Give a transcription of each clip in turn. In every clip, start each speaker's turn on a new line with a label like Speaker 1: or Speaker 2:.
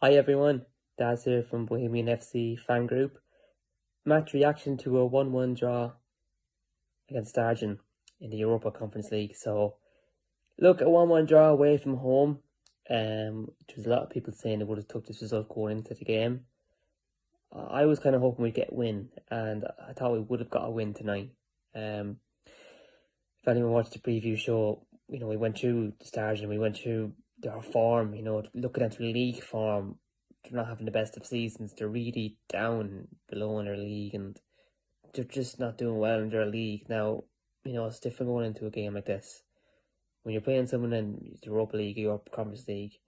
Speaker 1: Hi everyone, Daz here from Bohemian FC fan group. Match reaction to a 1-1 draw against Stjarnan in the Europa Conference League. So, look, a 1-1 draw away from home. There's a lot of people saying they would have took this result going into the game. I was kind of hoping we'd get a win, and I thought we would have got a win tonight. Um, if anyone watched the preview show, we went through the Stars and we went through their form, looking at their league form. They're not having the best of seasons. They're really down below in their league and they're just not doing well in their league. Now, it's different going into a game like this. When you're playing someone in the Europa League or Europa Conference League,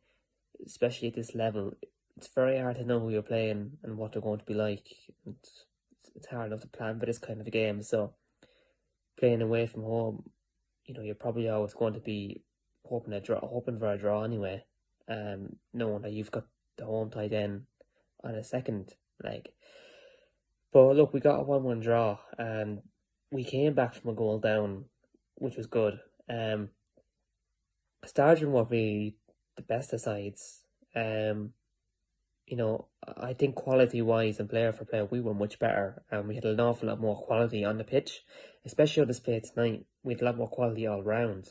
Speaker 1: especially at this level, it's very hard to know who you're playing and what they're going to be like. It's hard enough to plan for this kind of a game. So, playing away from home, you're probably always going to be hoping for a draw anyway. Knowing that you've got the home tie then on a second leg. But look, we got a 1-1 draw and we came back from a goal down, which was good. Stjarnan were really the best of sides. I think quality-wise and player for player, we were much better, and we had an awful lot more quality on the pitch, especially on display tonight. We had a lot more quality all round.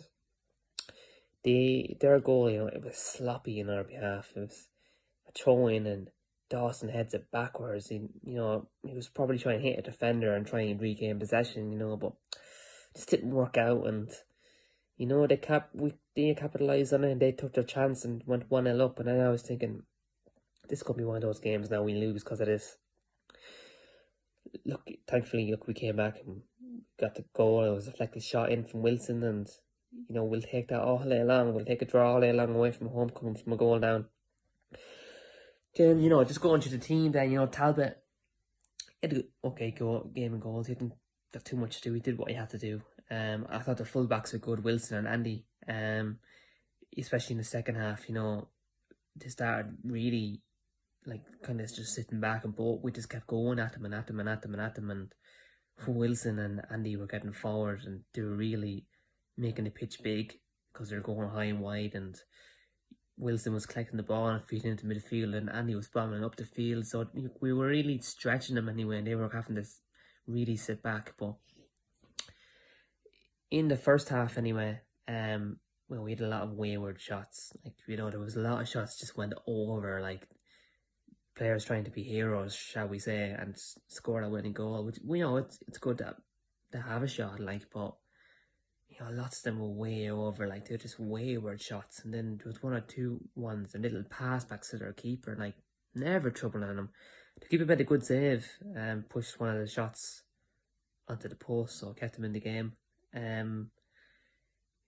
Speaker 1: Their goal, it was sloppy in our behalf. It was a throw-in, and Dawson heads it backwards. He was probably trying to hit a defender and try and regain possession, but just didn't work out. And they capitalised on it, and they took their chance and went 1-0 up. And then I was thinking, this could be one of those games now we lose because of this. Thankfully, we came back and got the goal. It was a deflected shot in from Wilson, and we'll take that all day long. We'll take a draw all day long away from home, coming from a goal down. Then just going to the team. Then Talbot had a okay game and goals. He didn't have too much to do. He did what he had to do. I thought the fullbacks were good, Wilson and Andy. Especially in the second half. They started really kind of just sitting back, and both we just kept going at them and at them and at them and at them. And Wilson and Andy were getting forward, and they were really making the pitch big because they're going high and wide. And Wilson was collecting the ball and feeding into midfield, and Andy was bombing up the field. So we were really stretching them anyway, and they were having to really sit back. But in the first half, anyway, we had a lot of wayward shots. There was a lot of shots just went over, players trying to be heroes, shall we say, and score a winning goal. Which it's good to have a shot, but lots of them were way over. They're just wayward shots. And then there was one or two ones, a little pass back to their keeper, never trouble on them. The keeper made a good save and pushed one of the shots onto the post, so kept them in the game.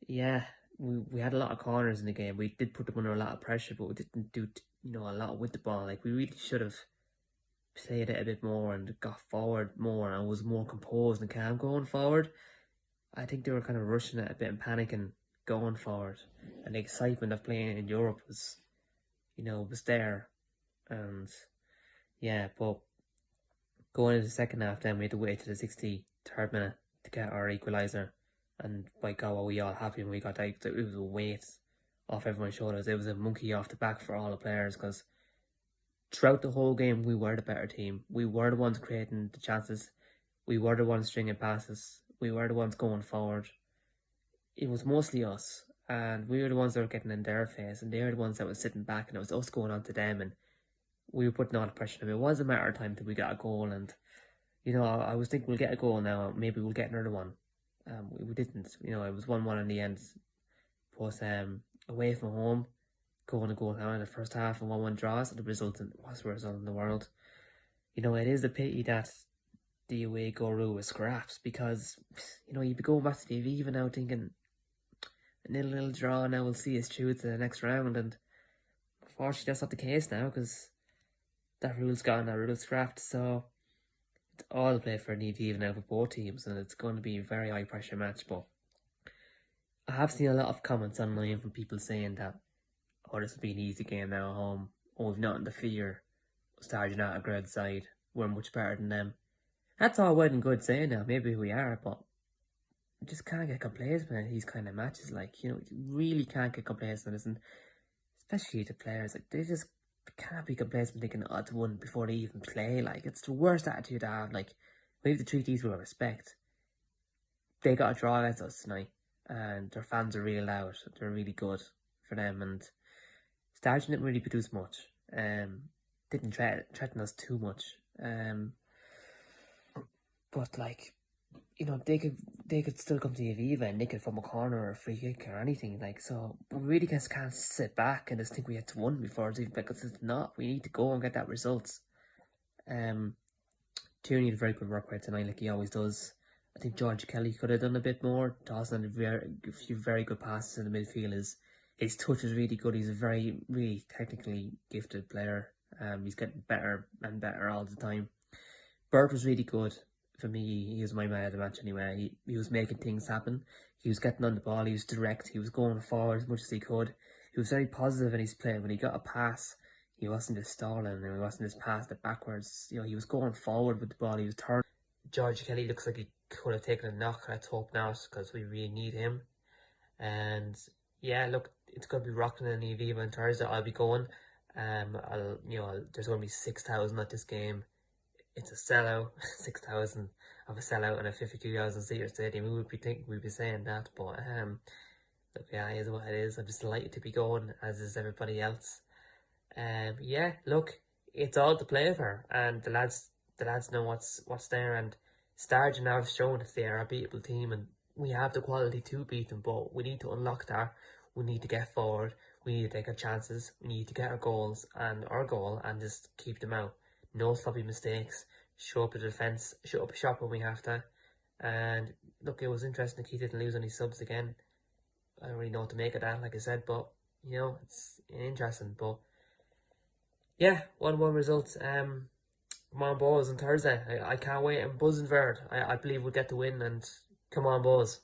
Speaker 1: Yeah, we had a lot of corners in the game. We did put them under a lot of pressure, but we didn't do a lot with the ball. We really should have played it a bit more and got forward more and was more composed and calm going forward. I think they were kind of rushing it a bit and panicking going forward, and the excitement of playing in Europe was there. And yeah, but going into the second half, then we had to wait to the 63rd minute to get our equaliser. And by God, were we all happy when we got that. It was a weight off everyone's shoulders. It was a monkey off the back for all the players, because throughout the whole game, we were the better team. We were the ones creating the chances. We were the ones stringing passes. We were the ones going forward. It was mostly us, and we were the ones that were getting in their face, and they were the ones that were sitting back, and it was us going on to them, and we were putting all the pressure on them. It was a matter of time till we got a goal, and I was thinking we'll get a goal now. Maybe we'll get another one. We didn't. It was 1-1 in the end. But away from home, going a goal down in the first half and 1-1 draws, the result was the result in the world. It is a pity that the away goal rule was scrapped, because you'd be going back to the Aviva now thinking a little draw now will see us through to the next round, and unfortunately that's not the case now, because that rule's gone, that rule's scrapped. So it's all play for an Aviva now for both teams, and it's going to be a very high pressure match. But I have seen a lot of comments online from people saying that, oh, this will be an easy game now at home. Oh, we've nothing to fear. Stjarnan not a great side. We're much better than them. That's all well and good saying now. Maybe we are, but you just can't get complacent in these kind of matches. You really can't get complacent, and especially the players. They just can't be complacent thinking odds won before they even play. Like, it's the worst attitude to have. Like, we have to treat these with respect. They got a draw against us tonight, and their fans are really loud. They're really good for them, and Stjarnan didn't really produce much. Didn't threaten us too much. But like, you know, they could still come to Aviva and nick it from a corner or a free kick or anything. Like, so we really just can't sit back and just think we had to win before it's even, because it's not. We need to go and get that results. Tierney did a very good work rate tonight, like he always does. I think George Kelly could have done a bit more. Dawson had a few very good passes in the midfield. His touch is really good. He's a very, really technically gifted player. He's getting better and better all the time. Bert was really good. For me, he was my man of the match anyway. He was making things happen. He was getting on the ball. He was direct. He was going forward as much as he could. He was very positive in his play. When he got a pass, he wasn't just stalling and he wasn't just passing it backwards. You know, he was going forward with the ball. He was turning. George Kelly looks like he could have taken a knock. Let's hope not, because we really need him. And yeah, look, it's going to be rocking in the Aviva on Thursday. I'll be going. There's going to be 6,000 at this game. It's a sellout, 6,000 of a sellout in a 52,000 seater stadium. We would be saying that, but look, yeah, it is what it is. I'm just delighted to be going, as is everybody else. Yeah, look, it's all to play for, and the lads know what's there, and Stjarnan have shown that they are a beatable team, and we have the quality to beat them, but we need to unlock that. We need to get forward. We need to take our chances. We need to get our goals and our goal and just keep them out. No sloppy mistakes. Show up the defence. Show up shop when we have to. And look, it was interesting that Keith didn't lose any subs again. I don't really know what to make of that, like I said, but you know, it's interesting. But yeah, 1-1 results. Come on, Bohs, on Thursday. I can't wait. I'm buzzing for it. I believe we'll get the win, and come on, Bohs.